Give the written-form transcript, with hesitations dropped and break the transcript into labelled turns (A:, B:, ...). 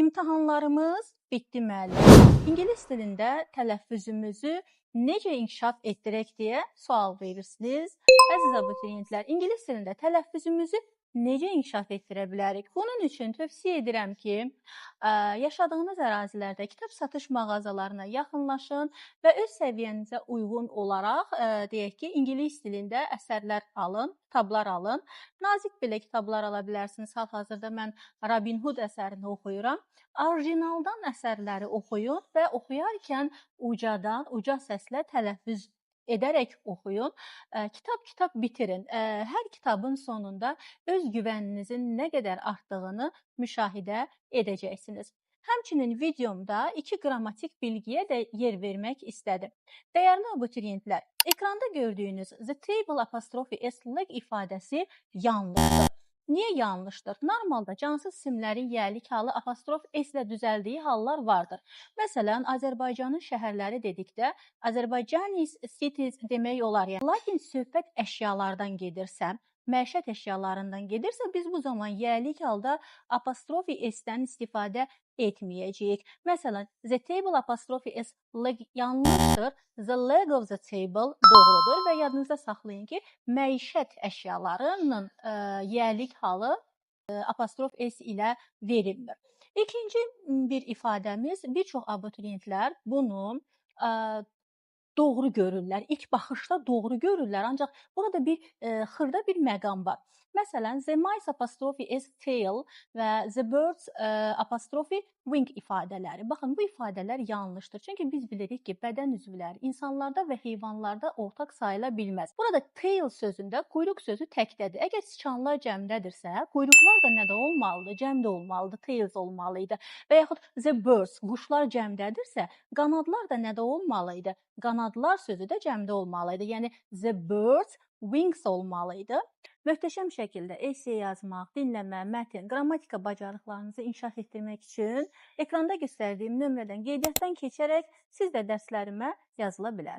A: İmtahanlarımız bitdi müəllim. İngilis dilində tələffüzümüzü necə inkişaf etdirək deyə sual verirsiniz. Əziz abituriyentlər, ingilis dilində tələffüzümüzü necə inkişaf etdirə bilərik? Bunun üçün tövsiyə edirəm ki, yaşadığınız ərazilərdə kitab satış mağazalarına yaxınlaşın və öz səviyyənizə uyğun olaraq, deyək ki, ingilis dilində əsərlər alın, kitablar alın. Nazik belə kitablar ala bilərsiniz. Hal-hazırda mən Robin Hood əsərini oxuyuram. Orijinaldan əsərləri oxuyun və oxuyarkən uca səslə tələffüz edərək oxuyun. Kitab bitirin. Hər kitabın sonunda öz güvəninizin nə qədər artdığını müşahidə edəcəksiniz. Həmçinin videomda 2 qrammatik bilgiyə də yer vermək istədim. Dəyərli abituriyentlər, ekranda gördüyünüz the table apostrophe s leg ifadəsi yanlışdır. Niyə yanlışdır? Normalda cansız isimlərin yəlik halı apostrof s ilə düzəldiyi hallar vardır. Məsələn, Azərbaycanın şəhərləri dedikdə Azerbaijanis cities demək olar. Lakin söhbət əşyalardan gedirsə, məişət əşyalarından gedirsə, biz bu zaman yəlik halda apostrofi s-dən istifadə etməyəcəyik. Məsələn, the table apostrophe s leg yanlışdır. The leg of the table doğrudur və yadınızda saxlayın ki, məişət əşyalarının yəlik halı apostrof s ilə verilmir. İkinci bir ifadəmiz, bir çox abituriyentlər bunu doğru görürlər. İlk baxışda doğru görürlər, ancaq burada xırda bir məqam var. Məsələn, the mice apostrophe s tail və the birds apostrophe wing ifadələri. Baxın, bu ifadələr yanlışdır. Çünki biz bilirik ki, bədən üzvləri insanlarda və heyvanlarda ortaq sayıla bilməz. Burada tail sözündə quyruq sözü təkdədir. Əgər siçanlar cəmdədirsə, quyruqlar da nədə olmalıdır? Cəmdə olmalıdır, tails olmalıydı. Və yaxud the birds, quşlar cəmdədirsə, qanadlar da nədə olmalıydı? Qanadlar sözü də cəmdə olmalıydı. Yəni the birds wings olmalıydı. Möhtəşəm şəkildə essay yazmaq, dinləmə, mətn, qrammatika bacarıqlarınızı inkişaf etdirmək üçün ekranda göstərdiyim nömrədən qeydiyyatdan keçərək siz də dərslərimə yazıla bilərsiniz.